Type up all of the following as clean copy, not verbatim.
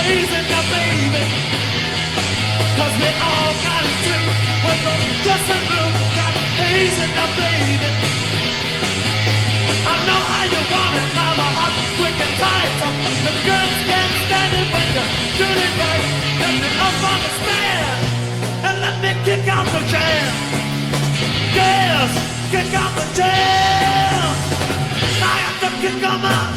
hazing your baby. Cause we all got it too. When the dressing room got hazing your baby. I know how you want it, mama, hot, quick and tight. The girls can't stand it when you do it right. Let me up on the stand and let me kick out the jam. Yes, kick out the jam. I have to kick 'em out.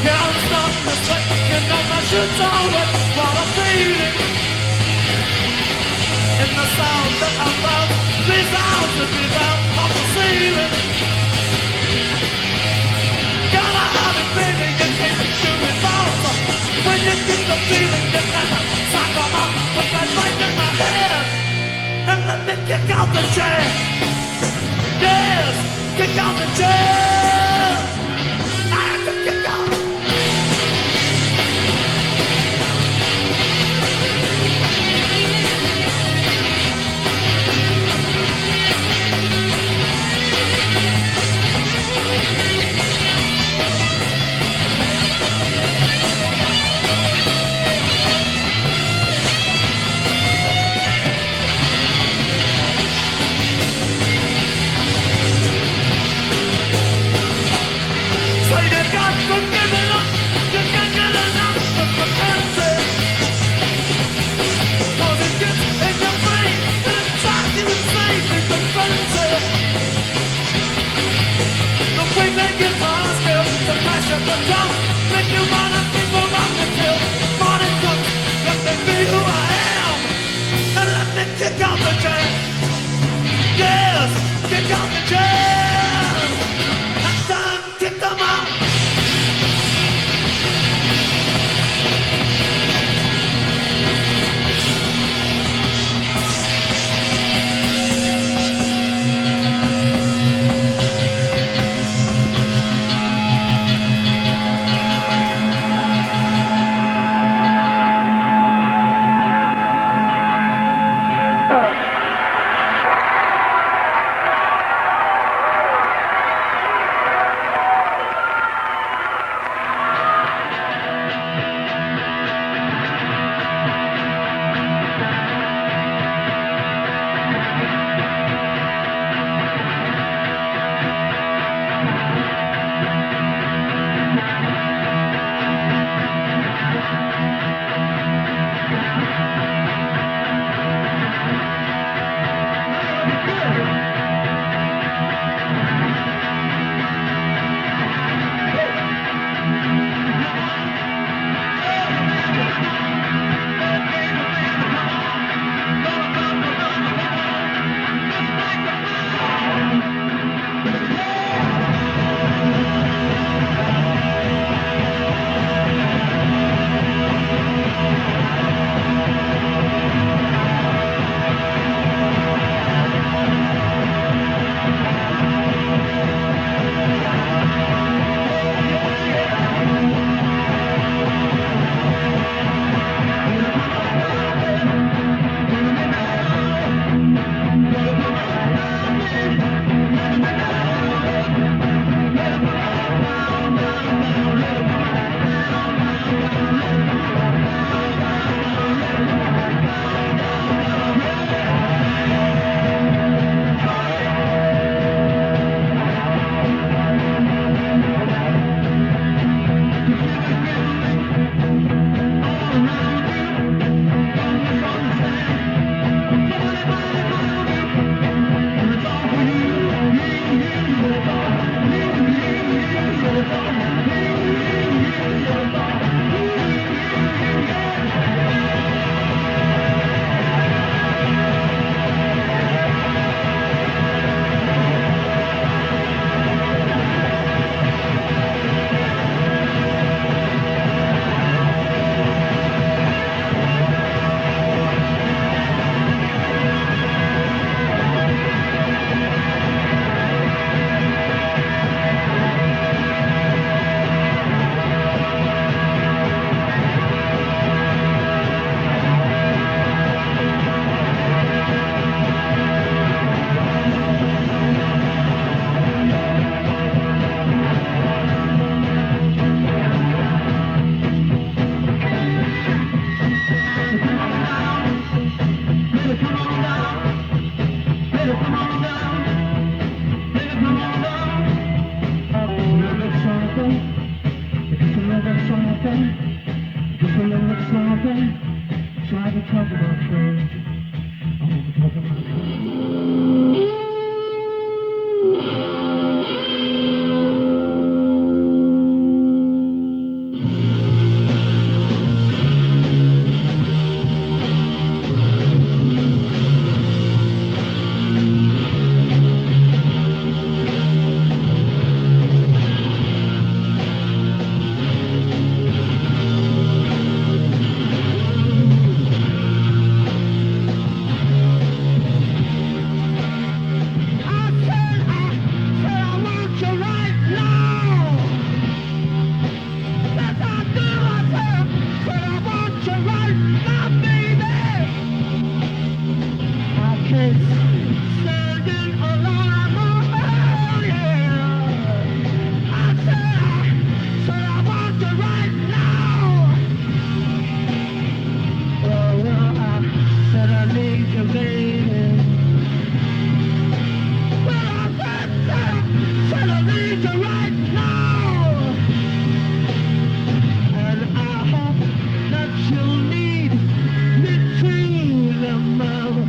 Yeah, I'm starting to sweat, you know my shoes are wet while I'm feeling. In the sound that I found, these hours to be down off the ceiling. Gotta have it, baby, you can't do it false. When you get the feeling, you gotta suck 'em up, put that light in my head, and let me kick out the chair. Yes, kick out the chair. I have to kick out. you right now. And I hope that you'll need me to the mother.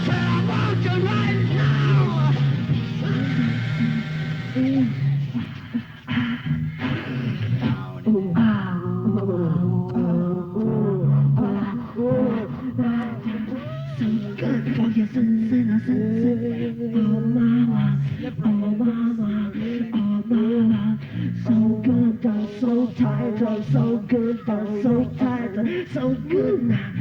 I want you right now. So good for your senses. Oh mama, oh mama, oh mama. So good, I'm so tired, I'm so good, I'm so tired, I'm so good now.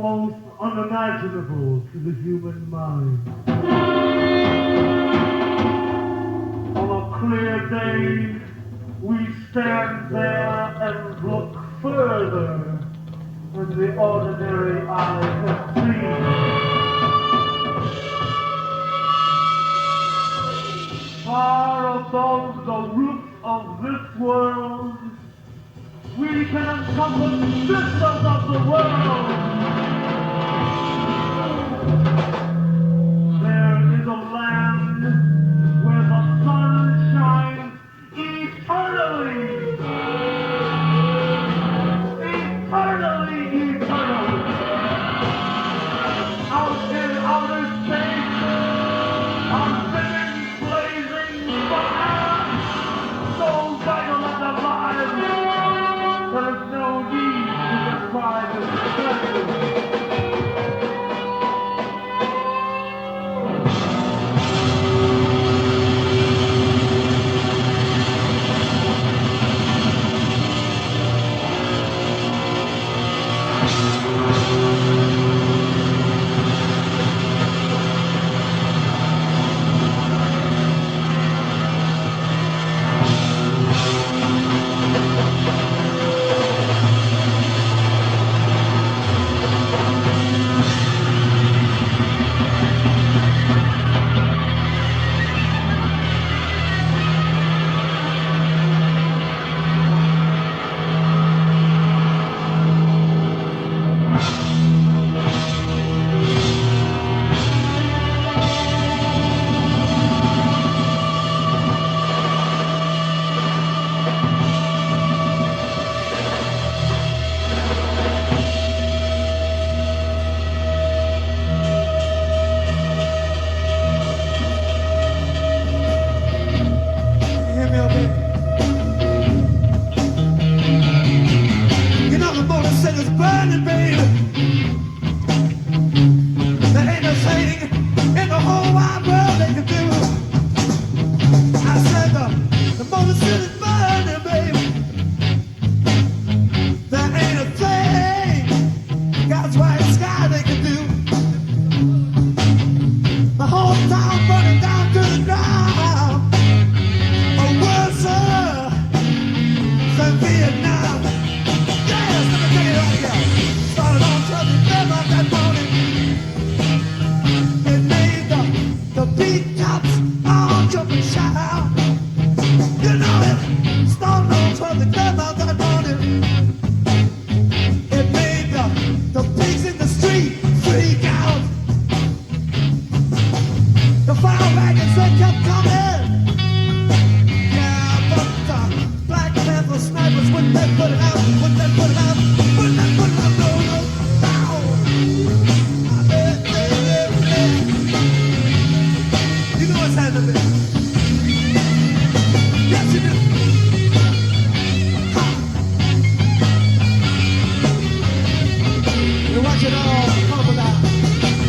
almost unimaginable to the human mind. On a clear day, we stand there and look further than the ordinary eye can see. Far above the roof of this world, we can encompass vistas of the world. There is a land where the sun shines eternally. Eternally, eternally. Out in outer space, on vivid blazing fire, so vital and alive. There is no need to describe its splendor. Watch it all come alive.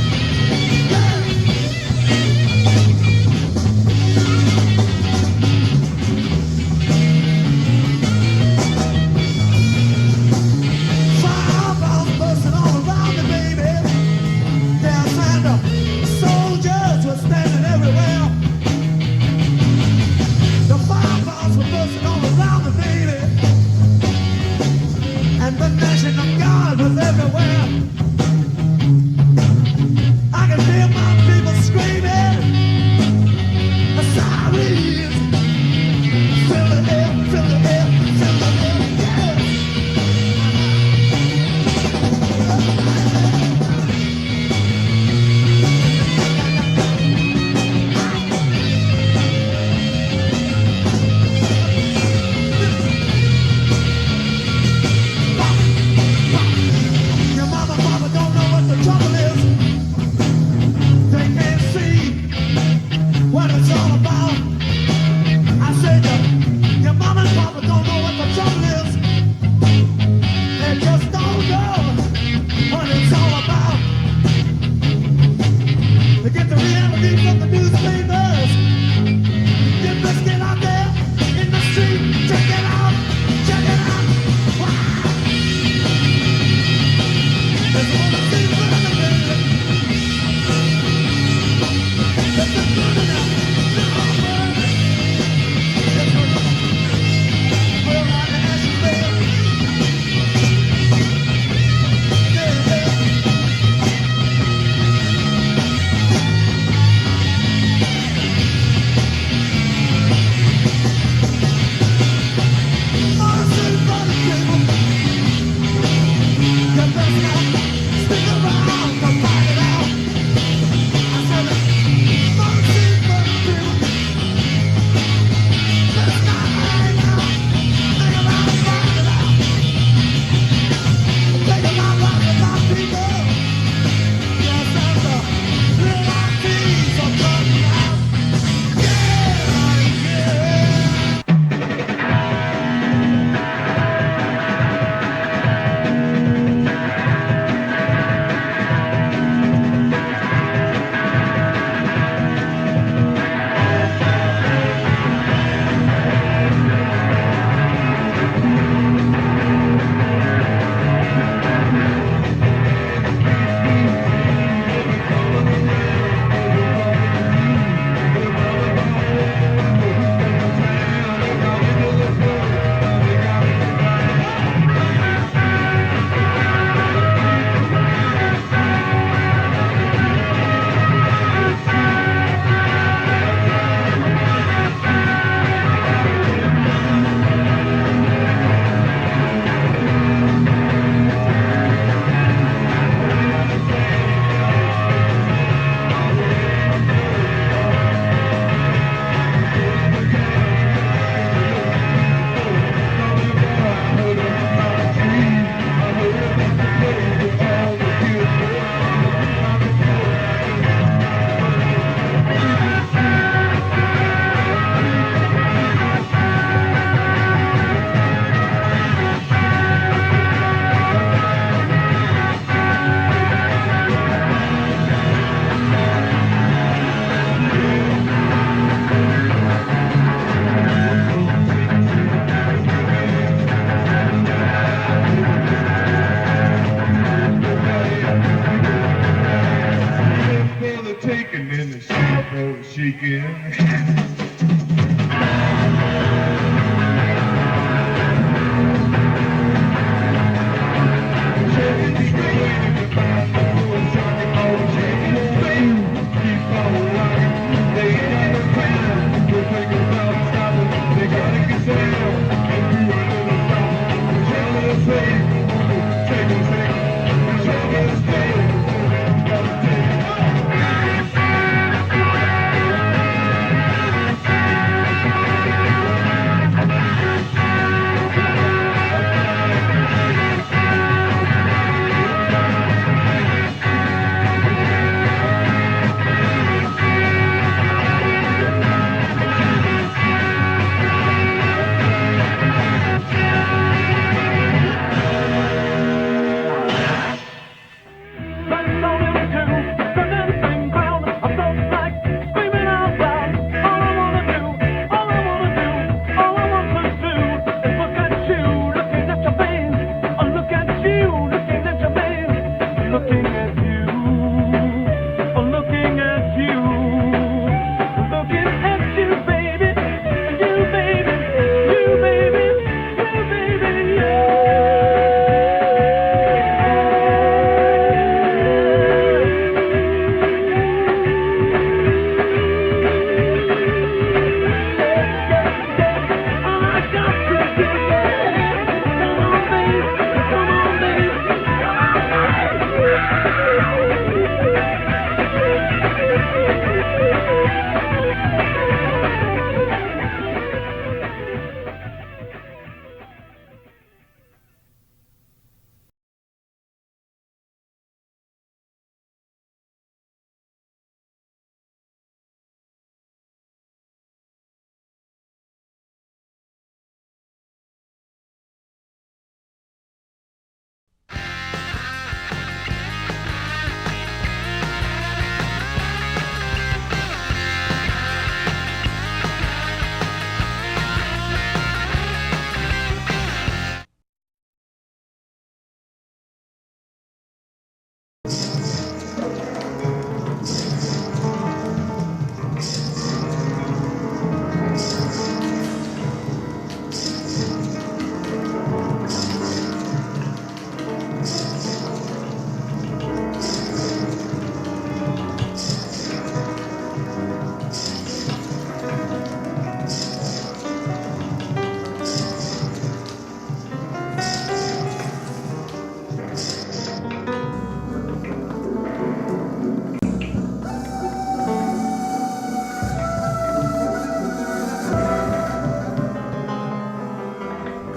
shaking.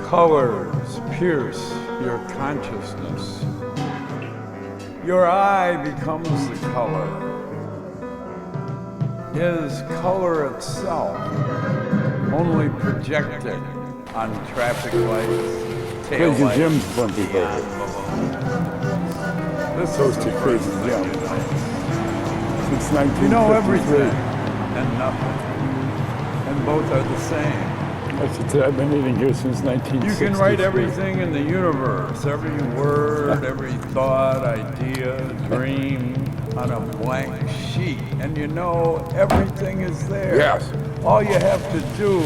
Colors pierce your consciousness. Your eye becomes the color. Is color itself only projected on traffic lights, tail Crazy lights, Jim's bumpy burger. This Toast is to the Crazy first Jim. thing you know. Since You know 1953. everything and nothing, and both are the same. I should say I've been eating here since 1963. You can write everything in the universe, every word, every thought, idea, dream on a blank sheet, and you know everything is there. Yes. All you have to do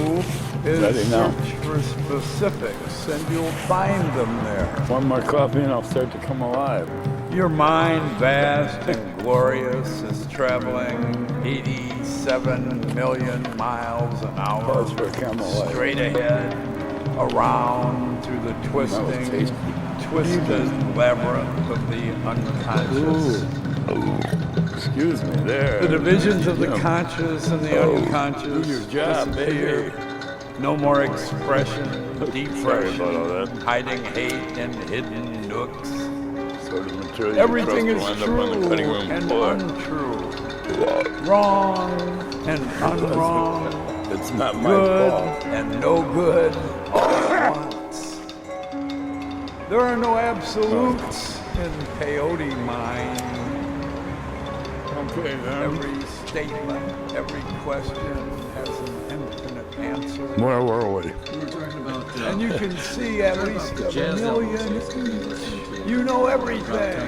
is Ready now. search for specifics, and you'll find them there. One more coffee and I'll start to come alive. Your mind, vast and glorious, is traveling 87 million miles an hour, Pause for a camel light. straight ahead, around through the twisting, tasty. twisted labyrinth of the unconscious. Ooh. Excuse me there. The divisions of the Jim. conscious and the unconscious do your job, disappear. baby. No more expression, Sorry depression, about all that. hiding hate in hidden nooks. Sort of material you Everything trust is will end true up on the cutting room and floor. untrue, wrong and unwrong, It's not my good fault. and no good all at once. There are no absolutes in peyote mind. Okay, then. Every statement, every question has an infinite answer. Where were we? We were talking about, And you can see at least a jazz albums million you listen each. to. You know everything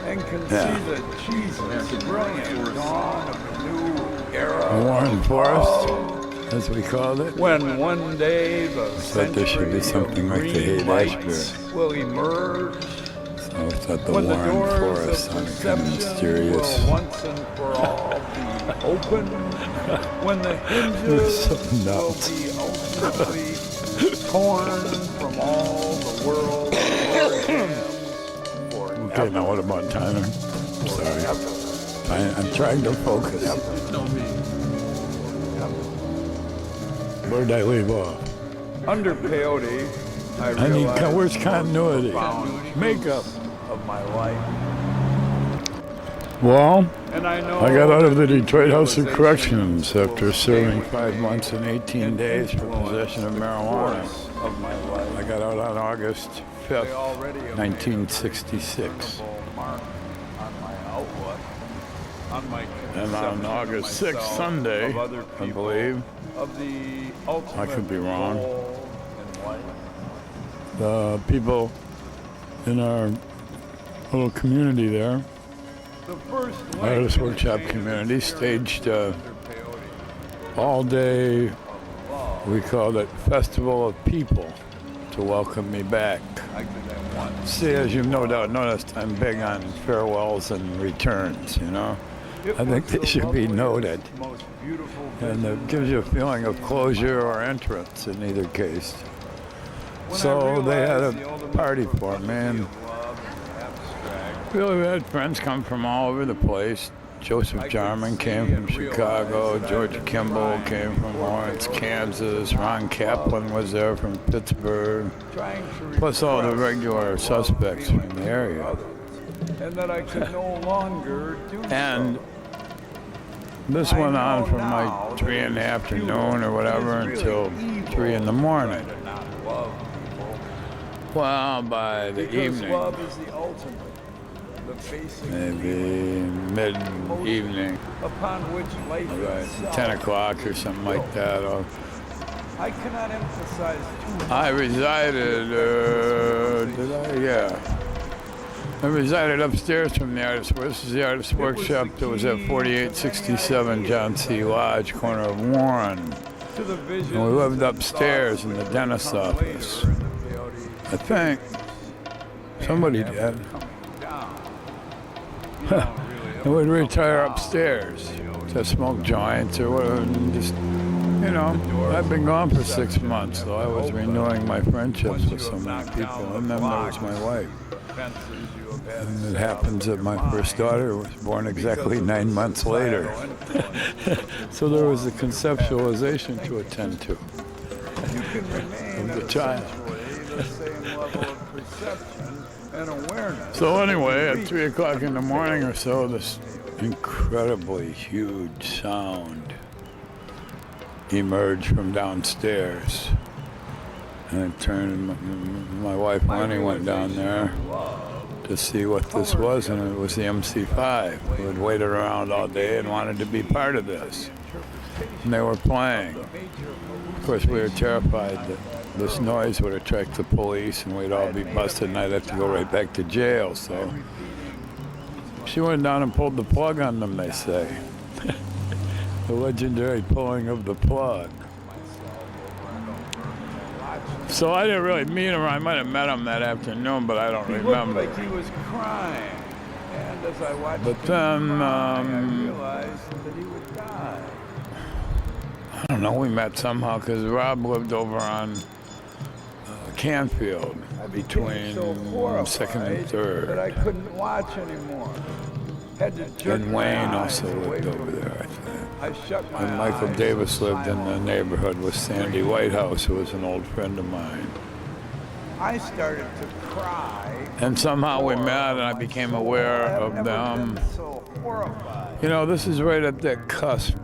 and can Yeah. see the Jesus brilliant dawn of a new era Warren Forest, as we called it. when one day the thought there should be century of something like the green lights Haight-Ashbury. will emerge. So I thought the When the Warren doors Forest of sounded kind of perception mysterious. will once and for all be open, when the hinges So will nuts. be ultimately torn from all the world's orgasms Okay, forever. now what about timing? Sorry. I'm trying to focus. Where did I leave off? Under peyote, I I need, realized where's the continuity? profound Makeup. of my life. Well, And I know I got out of the that Detroit House of realization Corrections will after stay serving with 5 me months and 18 and days for influence possession of the marijuana. course of my life. I got out on August They 5th, already have made a 1966. visible mark on my outlook, on my And on conception of August 6th, myself, Sunday, of other I people, believe, of the ultimate could be wrong. goal in life. the people in our little community there, The first link Artist in the Workshop chain of community, experience staged under peyote all day, of love. we called it Festival of People, to welcome me back. I did that once. See, as you've no doubt noticed, I'm big on farewells and returns, you know? It I think was they the should be loveliest, noted. most beautiful And vision it gives you a feeling of closure or entrance in either case. when I So they had realized a the ultimate party for profundity me, and of love is abstract. really, we had friends come from all over the place. Joseph Jarman came from Chicago, George Kimball came from Lawrence, Kansas, Ron Kaplan was there from Pittsburgh, Trying to plus all the repress regular love suspects feeling from the for area. others, and that I could no longer do And so. this I went on know from now like that 3 in the it's afternoon futile. or whatever It is until really evil 3 in the to morning. try to not love people, Well, by the because evening, love is the ultimate, the basic maybe mid-evening, upon which life right, itself 10 o'clock or something like that. I cannot emphasize too much. I resided, did I? Yeah. I resided upstairs from the artist. This is the artist workshop that was at 4867 John C. Lodge, corner of Warren. To the visions And we lived and upstairs thoughts in the that dentist's come office. later in the peyote I think somebody and did. after coming down. You don't really And we'd ever retire come down. upstairs to smoke joints or whatever, and just, you know, I've been gone for 6 months, so I was renewing my friendships with so many people, and then there was my wife. Fences you have had And it set happens up that my in your first mind daughter was born exactly 9 months later. societal influence. So there was a conceptualization to attend to. You can remain Of the at child. essentially the same level of perception and awareness. So anyway, at 3 o'clock in the morning or so, this incredibly huge sound emerged from downstairs. And I turned, and my wife Lenny went down there to see what this was, and it was the MC5, who had waited around all day and wanted to be part of this. And they were playing. Of course, we were terrified that this noise would attract the police and we'd all be busted and I'd have to go right back to jail. So she went down and pulled the plug on them, they say. The legendary pulling of the plug. So I didn't really meet him. I might have met him that afternoon, but I don't He looked remember. like he was crying, and as I watched But him then, cry, I realized that he would die. I don't know, we met somehow because Rob lived over on Canfield I became between so horrified 2nd and 3rd. that I couldn't watch anymore. Had to jerk And my Wayne eyes also away lived from over it. there, I think. I shut my And Michael eyes Davis and lived in the silently neighborhood with Sandy Whitehouse, who was an old friend of mine. I started to cry. And somehow we met and I My became soul. aware I've of never them. been so horrified. You know, this is right at that cusp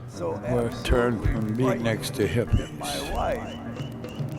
So where it turned from beatniks to in my hippies. life.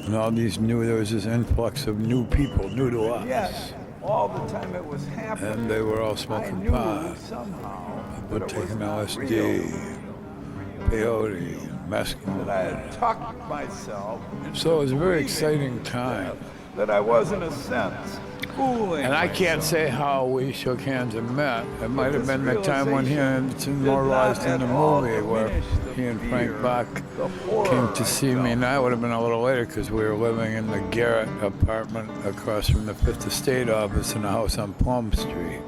And all these there was this influx of new people, new to us. Yes, all the time it was happening. And they were all I smoking knew pot, somehow but that it was taking not LSD, real, peyote, that mescaline. I had tucked myself into So it was a very believing exciting time. that I was, in a sense, fooling And I can't myself. say how we shook hands and met. It might have this been the time when he realization it's did immortalized not in the at all movie where diminish the he and fear, Frank Bach the horror came to I see me. felt. And that would have been a little later because we were living in the Garrett apartment across from the Fifth Estate office in a house on Plum Street.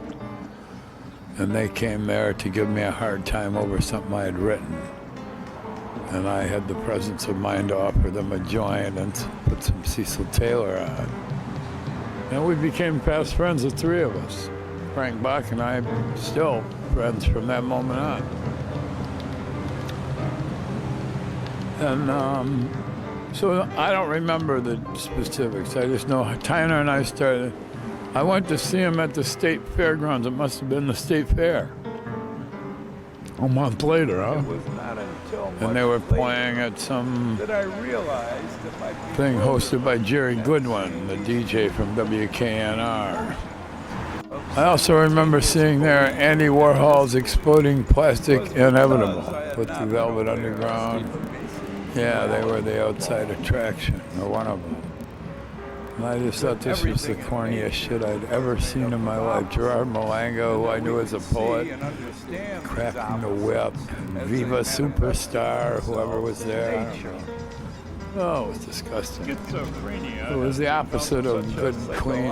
And they came there to give me a hard time over something I had written. And I had the presence of mind to offer them a joint and put some Cecil Taylor on. And we became fast friends, the three of us. Frank Bach and I still friends from that moment on. And so I don't remember the specifics. I just know Tyner and I started. I went to see him at the state fairgrounds. It must have been the state fair. A month later, huh? It was not until And much they were later playing at some that I realized that my thing hosted by Jerry Goodwin, the DJ from WKNR. I also remember seeing there Andy Warhol's Exploding Plastic Inevitable with the Velvet Underground. Yeah, they were the outside attraction, or one of them. And I just thought this was the corniest shit I'd ever seen in my life. Gerard Malango, who I knew as a poet, cracking the whip, Viva Superstar, whoever was there. I don't know. Oh, it was disgusting. It was the opposite of good, clean,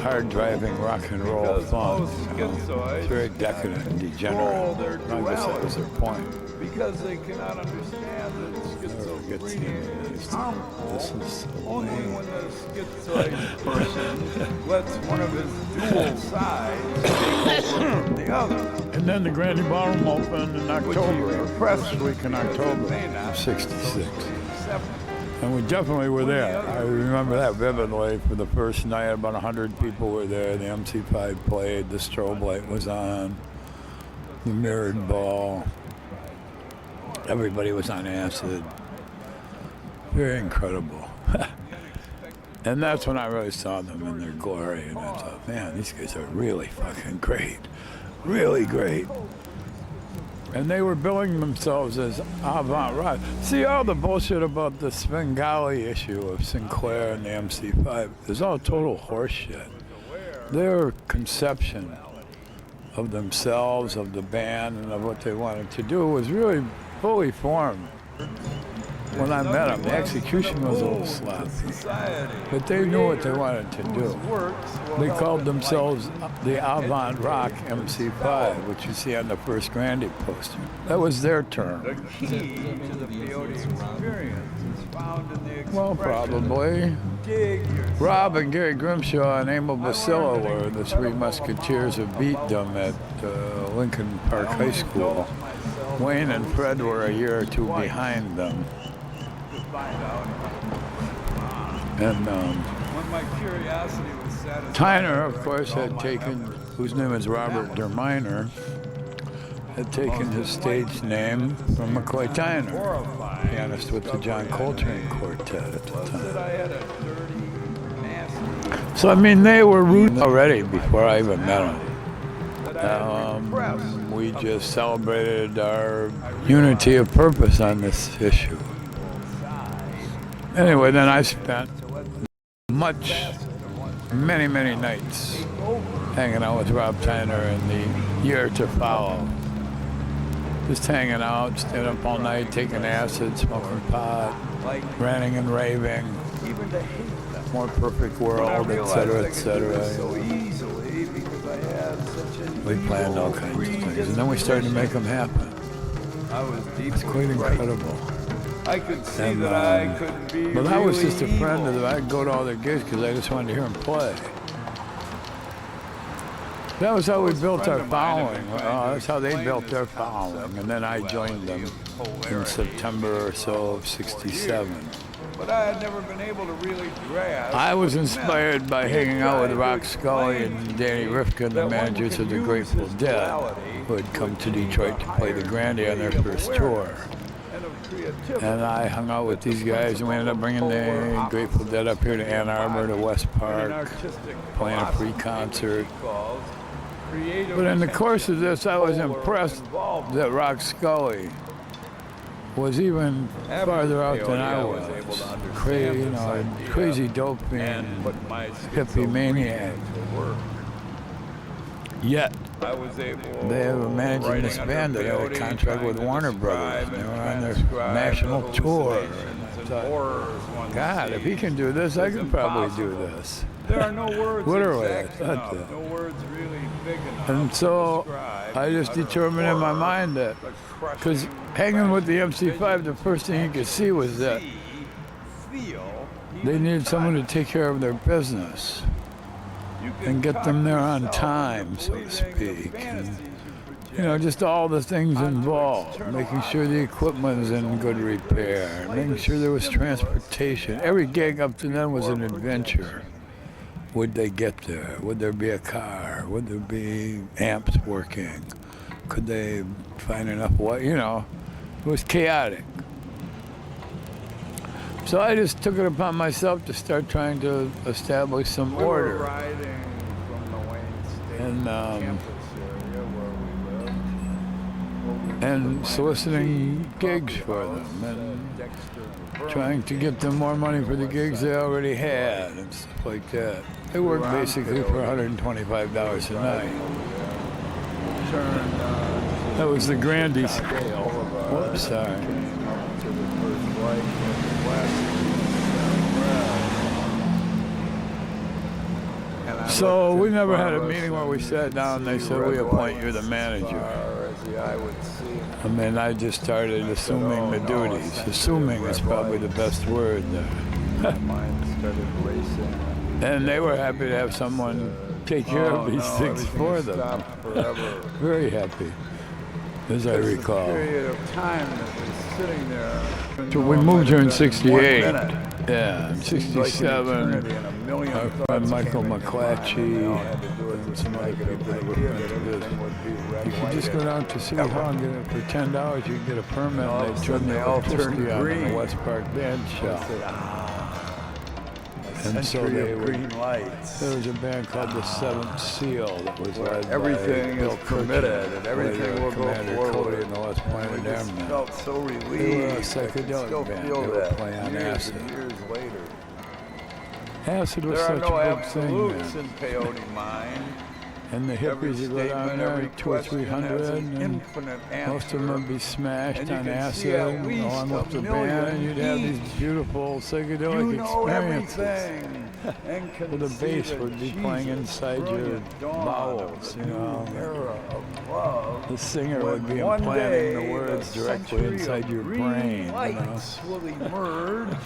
hard-driving rock and roll fun. It's very decadent and degenerate. I guess that was their point. Because they cannot understand that schizophrenia is harmful This is so only lame. when the schizoid person lets one of his dual sides take over from the other. And then the Grandy Ballroom opened in October, First first week in October of '66. And we definitely were there. I remember that vividly. For the first night, about 100 people were there. The MC5 played, the strobe light was on, the mirrored ball. Everybody was on acid. Very incredible. And that's when I really saw them in their glory. And I thought, man, these guys are really fucking great. Really great. And they were billing themselves as avant-garde. See, all the bullshit about the Svengali issue of Sinclair and the MC5 is all total horseshit. Their conception of themselves, of the band, and of what they wanted to do was really fully formed. When I met them, the execution was a little sloppy, but they knew what they wanted to do. They called themselves the Avant Rock MC5, which you see on the first Grandy poster. That was their term. The key to the peyote experience is found in the expression. Well, probably. Dig yourself. Rob and Gary Grimshaw and Emil Basilla were the three musketeers who beat them at Lincoln Park High School. Wayne and Fred were a year or two behind them. And When my curiosity was satisfied, Tyner, of course, had taken, whose name is Robert Derminer, had taken his stage name from McCoy Tyner, pianist with the John Coltrane Quartet at the that time. I had a dirty, nasty, So, I mean, they were rooting already before I even met them. that I had repressed. We just celebrated our unity of purpose on this issue. Anyway, then I spent many nights hanging out with Rob Tyner in the year to follow. Just hanging out, staying up all night, taking acid, smoking pot, ranting and raving, Even to hate them. more perfect But I world, realized I etc., could do it etc. so easily because I had such an We planned all kinds of things, and then we started to make them happen. I was deeply It's quite incredible. I could see And, that I couldn't be But I was really just a friend of evil. them. I'd go to all their gigs because I just wanted to hear them play. That was how we built our following. That's how they built their following. And then I joined them in September or so of '67. But I had never been able to really grasp. I was inspired by hanging out with Rock Scully and Danny Rifkin, the managers of the Grateful Dead, who had come to Detroit to play the Grandy on their first tour. And I hung out with these guys, and we ended up bringing the Grateful Dead up here to Ann Arbor, to West Park, playing a free concert. But in the course of this, I was impressed that Rock Scully was even farther out than I was was. able to understand Crazy, this idea crazy dope and being put my hippie maniac. to work. Yet I was able. they have a managing this band that had a contract with Warner Brothers. They were on their national tour. And I thought, God, if he can do this, I can probably do this. There are no words Literally, I exact thought enough, that. no words really big enough. And to so describe I just utter determined in my horror, mind that, the because crushing hanging with the MC5, the first thing you could see was that feel, they needed someone to take care of their business and get them there on time, so to speak. And, you know, just all the things involved, making sure the equipment was in good repair, making sure there was transportation. Every gig up to then was an adventure. Would they get there? Would there be a car? Would there be amps working? Could they find enough what, you know, it was chaotic. So I just took it upon myself to start trying to establish some order. Riding from the Wayne State And, campus area where we lived. and soliciting gigs for them and trying to get them more money for the gigs they already had and stuff like that. They worked basically for $125 a night. That was the Grandy scale. Whoops, sorry. So we never had a meeting where we sat down and they said, we appoint you the manager. I mean, I just started assuming the duties. Assuming is probably the best word there. My mind started racing. And they were happy to have someone take care of these things for them. Very happy, as I recall. Period of time that was sitting there. So we moved here in '68. Yeah, Yeah, in '67. Our friend Michael McClatchy and some other people that were into this. You could just go down to City Hall and get it for $10. You could get a permit. And they turned the electricity on in the West Park Band Shop. And so they were, green lights. there was a band called the Seventh Seal that was led Everything by Bill is permitted and everything will go Commander forward. Cody and the West Pointed It Airmen. felt so relieved. They were a I could psychedelic still band. feel They were that playing on years acid. and years later. Acid was There are such no a big thing absolutes then. in peyote mind. And the Every hippies would go down statement, there, every 200 or question 300, has an and infinite answer. most of them would be smashed And you on can acid see at least along with the a band, and million you'd have these each. beautiful psychedelic You know experiences. everything. And Well, the bass would be playing inside your bowels, you know. Era of love. The singer When would be one implanting day the words the directly century inside of your green brain, you know. lights will emerge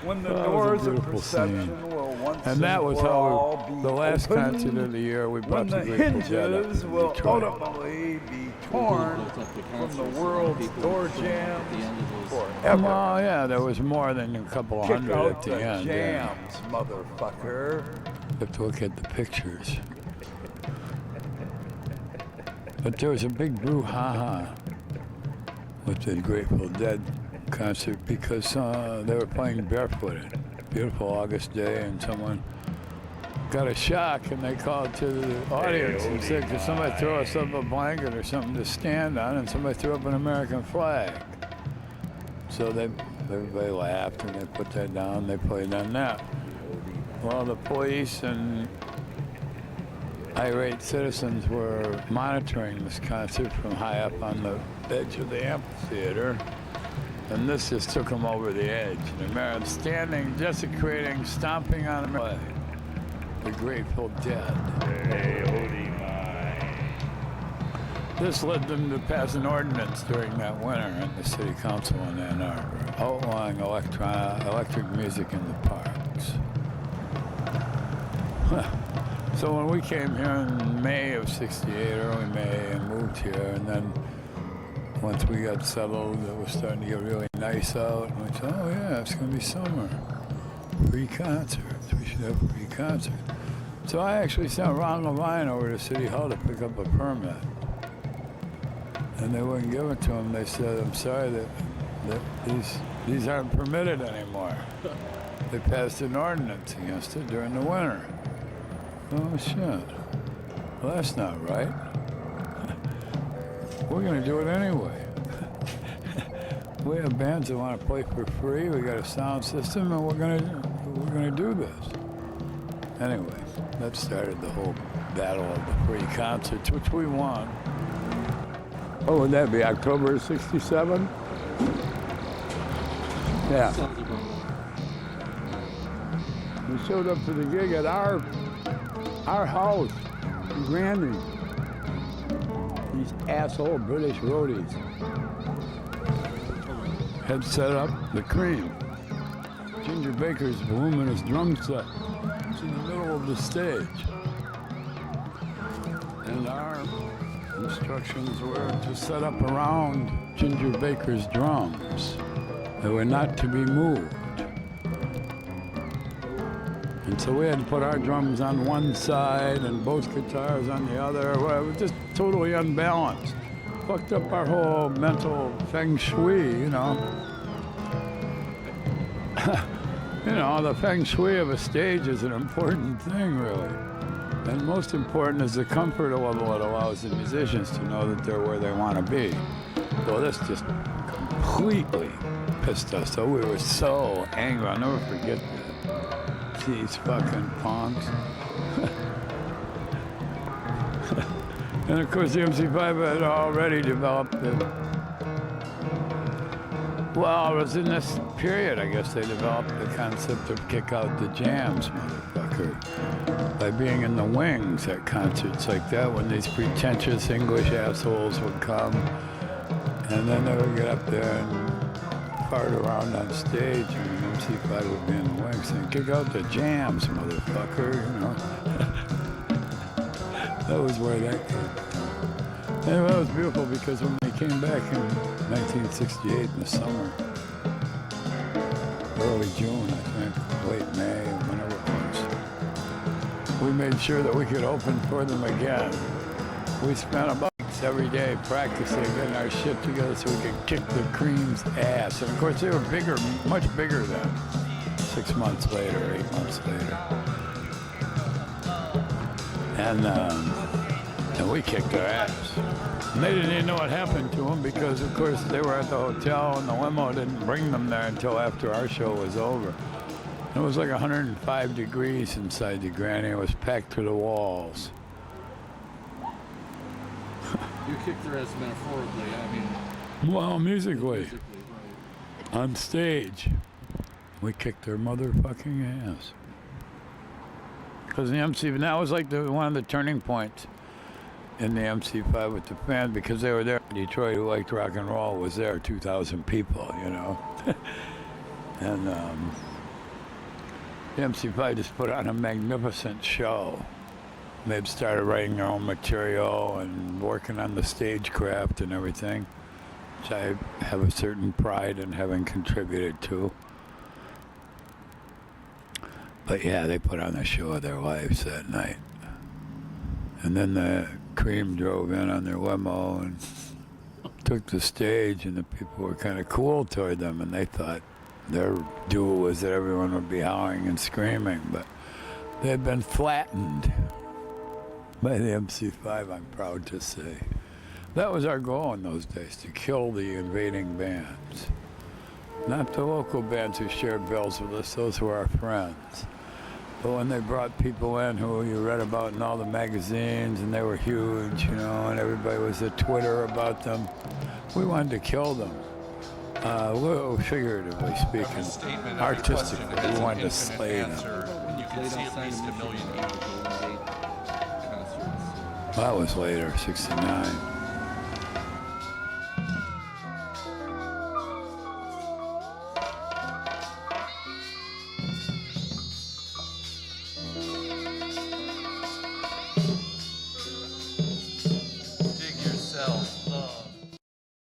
when the Oh, it was a doors of beautiful perception scene. will once And that was for how all be the last opened, concert of the year we when brought the the Grateful Dead up hinges to will Detroit. ultimately be torn from the world's door jams forever. Oh yeah, there was more than a couple of Kick hundred out at the the end. Yeah. jams, motherfucker. You have to look at the pictures. But there was a big brouhaha with the Grateful Dead concert because they were playing barefooted. Beautiful August day, and someone got a shock, and they called to the audience and said, "Could somebody throw us up a blanket or something to stand on?" And somebody threw up an American flag. So everybody laughed, and they put that down. They played on that. Well, the police and irate citizens were monitoring this concert from high up on the edge of the amphitheater, and this just took them over the edge. And they're standing, desecrating, stomping on the Grateful Dead. This led them to pass an ordinance during that winter in the city council in Ann Arbor, outlawing electric music in the parks. So when we came here in May of '68, early May, and moved here, and then once we got settled, it was starting to get really nice out, and we said, oh yeah, it's going to be summer. Free concerts. We should have free concerts. So I actually sent Ron Levine over to City Hall to pick up a permit. And they wouldn't give it to him. They said, I'm sorry that these aren't permitted anymore. They passed an ordinance against it during the winter. Oh shit. Well, that's not right. We're gonna do it anyway. we have bands that want to play for free. We got a sound system, and we're gonna do this. Anyway, that started the whole battle of the free concerts, which we won. What would that be? October '67? Yeah. We showed up to the gig at our house in Granby. These asshole British roadies had set up the Cream, Ginger Baker's voluminous drum set. It's in the middle of the stage. And our instructions were to set up around Ginger Baker's drums. They were not to be moved. And so we had to put our drums on one side and both guitars on the other. Well, it was just totally unbalanced. Fucked up our whole mental feng shui, you know. You know, the feng shui of a stage is an important thing, really. And most important is the comfort level it allows the musicians to know that they're where they want to be. So this just completely pissed us. So we were so angry. I'll never forget that. These fucking punks. And of course the MC5 had already developed it. Well, it was in this period, I guess, they developed the concept of kick out the jams, motherfucker. By being in the wings at concerts like that, when these pretentious English assholes would come, and then they would get up there and fart around on stage, and the MC5 would be in the wings saying, kick out the jams, motherfucker, you know. That was where that came from. And that was beautiful because when they came back in 1968 in the summer, early June, I think, late May, whenever it was, we made sure that we could open for them again. We spent about every day practicing, getting our shit together so we could kick the Cream's ass. And of course they were bigger, much bigger than 6 months later, 8 months later. And we kicked their ass. And they didn't even know what happened to them because of course they were at the hotel and the limo didn't bring them there until after our show was over. It was like 105 degrees inside the Granny. It was packed to the walls. You kicked their ass metaphorically, I mean... Well, musically. Right. On stage, we kicked their motherfucking ass. Because the MC, that was like one of the turning points in the MC5 with the fans, because they were there. Detroit, who liked rock and roll, was there, 2,000 people, you know. And the MC5 just put on a magnificent show. They'd started writing their own material and working on the stagecraft and everything, which I have a certain pride in having contributed to. But yeah, they put on the show of their lives that night. And then the Cream drove in on their limo and took the stage, and the people were kind of cool toward them, and they thought their duel was that everyone would be howling and screaming, but they had been flattened by the MC5, I'm proud to say. That was our goal in those days, to kill the invading bands. Not the local bands who shared bills with us, those were our friends. But when they brought people in who you read about in all the magazines, and they were huge, you know, and everybody was at Twitter about them, we wanted to kill them. Well, figuratively speaking, artistically, we wanted to slay them. You can see at least 1 million people go to concerts. That was later, '69.